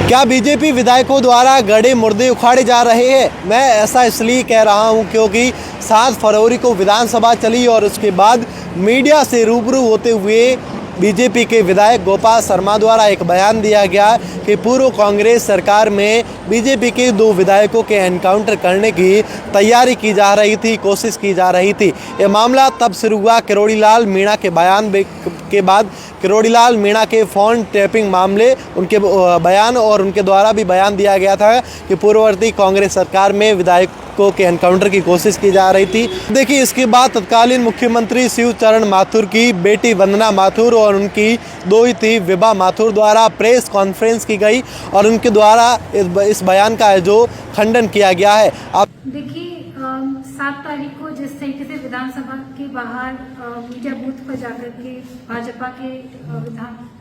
क्या बीजेपी विधायकों द्वारा गड़े मुर्दे उखाड़े जा रहे हैं? मैं ऐसा इसलिए कह रहा हूं क्योंकि 7 फरवरी को विधानसभा चली और उसके बाद मीडिया से रूबरू होते हुए बीजेपी के विधायक गोपाल शर्मा द्वारा एक बयान दिया गया कि पूर्व कांग्रेस सरकार में बीजेपी के 2 विधायकों के एनकाउंटर करने की तैयारी की जा रही थी, कोशिश की जा रही थी। ये मामला तब शुरू हुआ किरोड़ीलाल मीणा के बयान के बाद। किरोड़ीलाल मीणा के फ़ोन टैपिंग मामले, उनके बयान और उनके द्वारा भी बयान दिया गया था कि पूर्ववर्ती कांग्रेस सरकार में विधायकों के एनकाउंटर की कोशिश की जा रही थी। देखिए, इसके बाद तत्कालीन मुख्यमंत्री शिवचरण माथुर की बेटी वंदना माथुर और उनकी दोहिती विभा माथुर द्वारा प्रेस कॉन्फ्रेंस की गई और उनके द्वारा इस बयान का जो खंडन किया गया है। आप देखिए, 7 तारीख को जिस तरीके से विधानसभा के बाहर मीडिया बूथ पर जाकर के भाजपा के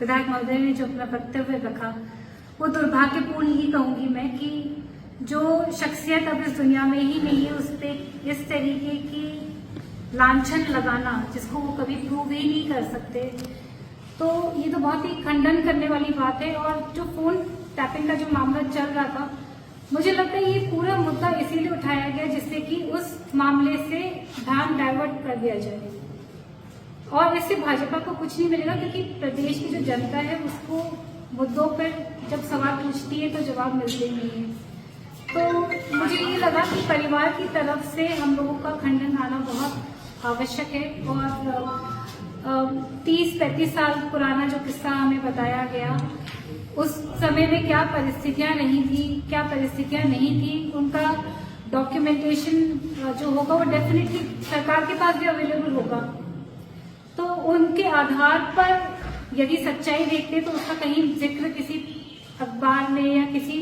विधायक महोदय ने जो अपना वक्तव्य रखा, वो दुर्भाग्यपूर्ण ही कहूंगी मैं कि जो शख्सियत अब इस दुनिया में ही नहीं है, उस पर इस तरीके की लांछन लगाना जिसको वो कभी प्रूव ही नहीं कर सकते, तो ये तो बहुत ही खंडन करने वाली बात है। और जो फोन टैपिंग का जो मामला चल रहा था, मुझे लगता है ये पूरा मुद्दा इसीलिए उठाया गया जिससे कि उस मामले से ध्यान डाइवर्ट कर दिया जाए और इससे भाजपा को कुछ नहीं मिलेगा, क्योंकि प्रदेश की जो जनता है उसको मुद्दों पर जब सवाल पूछती है तो जवाब मिलते नहीं है। तो मुझे ये लगा कि परिवार की तरफ से हम लोगों का खंडन आना बहुत आवश्यक है। और 30-35 साल पुराना जो किस्सा हमें बताया गया, उस समय में क्या परिस्थितियां नहीं थी, उनका डॉक्यूमेंटेशन जो होगा वो डेफिनेटली सरकार के पास भी अवेलेबल होगा। तो उनके आधार पर यदि सच्चाई देखते तो उसका कहीं जिक्र किसी अखबार में या किसी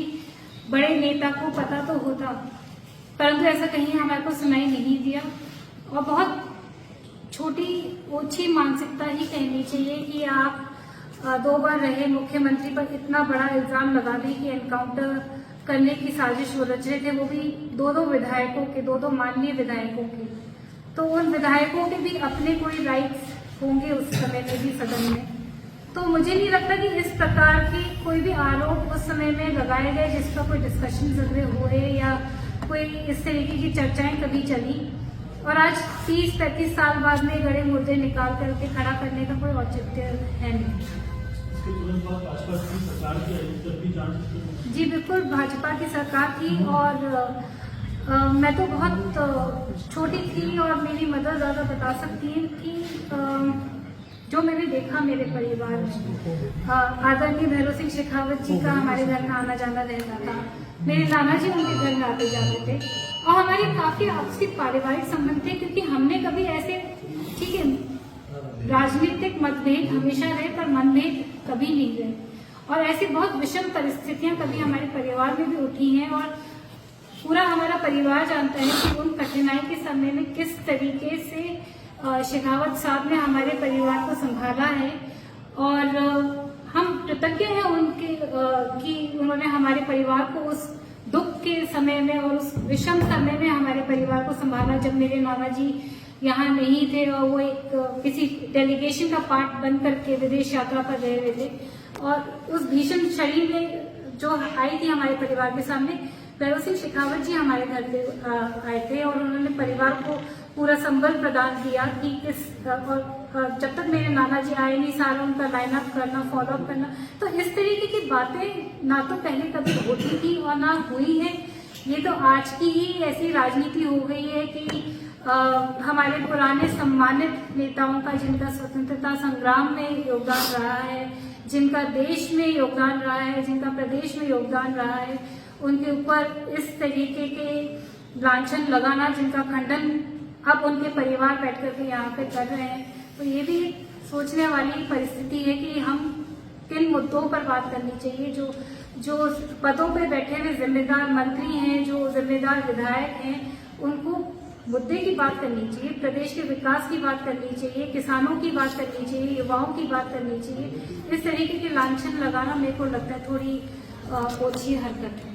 बड़े नेता को पता तो होता, परंतु ऐसा कहीं हमारे को सुनाई नहीं दिया। और बहुत छोटी ओछी मानसिकता ही कहनी चाहिए कि आप 2 बार रहे मुख्यमंत्री पर इतना बड़ा इल्जाम लगा दें कि एनकाउंटर करने की साजिश वो रच रहे थे, वो भी 2 विधायकों के, 2 माननीय विधायकों के। तो उन विधायकों के भी अपने कोई राइट्स होंगे उस समय में भी सदन में। तो मुझे नहीं लगता कि इस प्रकार के कोई भी आरोप उस समय में लगाए गए जिस पर कोई डिस्कशन वगैरह हुए या कोई इस तरीके की चर्चाएं कभी चली। और आज 30-35 साल बाद में गड़े मुद्दे निकाल करके खड़ा करने का कोई औचित्य है नहीं। जी बिल्कुल, भाजपा की सरकार थी और मैं तो बहुत छोटी थी और मेरी मदर ज्यादा बता सकती है कि जो मैंने देखा मेरे परिवार में, आदरणीय भैरव सिंह शेखावत जी का हमारे घर में आना जाना रहता था। मेरे नाना जी उनके घर में आते जाते थे और हमारे काफी आपसी पारिवारिक संबंध थे, क्योंकि हमने कभी ऐसे, ठीक है, राजनीतिक मतभेद हमेशा रहे पर मनभेद कभी नहीं रहे। और ऐसी बहुत विषम परिस्थितियां कभी हमारे परिवार में भी उठी हैं और पूरा हमारा परिवार जानता है कि उन कठिनाई के समय में किस तरीके से शेखावत साहब ने हमारे परिवार को संभाला है। और हम कृतज्ञ हैं उनके कि उन्होंने हमारे परिवार को उस दुख के समय में और उस विषम समय में हमारे परिवार को संभाला, जब मेरे नाना जी यहाँ नहीं थे और वो एक किसी डेलीगेशन का पार्ट बन करके विदेश यात्रा पर रह रहे थे। और उस भीषण छड़ी में जो आई थी हमारे परिवार के सामने, भैरव सिंह शेखावत जी हमारे घर पे आए थे और उन्होंने परिवार को पूरा संबल प्रदान किया कि और जब तक मेरे नाना जी आए नहीं, सारा उनका लाइन अप करना, फॉलो अप करना। तो इस तरीके की बातें ना तो पहले कभी होती थी और ना हुई है। ये तो आज की ही ऐसी राजनीति हो गई है कि हमारे पुराने सम्मानित नेताओं का, जिनका स्वतंत्रता संग्राम में योगदान रहा है, जिनका देश में योगदान रहा है, जिनका प्रदेश में योगदान रहा है, उनके ऊपर इस तरीके के लांछन लगाना, जिनका खंडन अब उनके परिवार बैठ करके यहाँ पे कर रहे हैं, तो ये भी सोचने वाली परिस्थिति है कि हम किन मुद्दों पर बात करनी चाहिए। जो पदों पे बैठे हुए जिम्मेदार मंत्री हैं, जो जिम्मेदार विधायक हैं, उनको मुद्दे की बात करनी चाहिए, प्रदेश के विकास की बात करनी चाहिए, किसानों की बात करनी चाहिए, युवाओं की बात करनी चाहिए। इस तरीके के लांछन लगाना मेरे को लगता है थोड़ी ओछी हरकत है।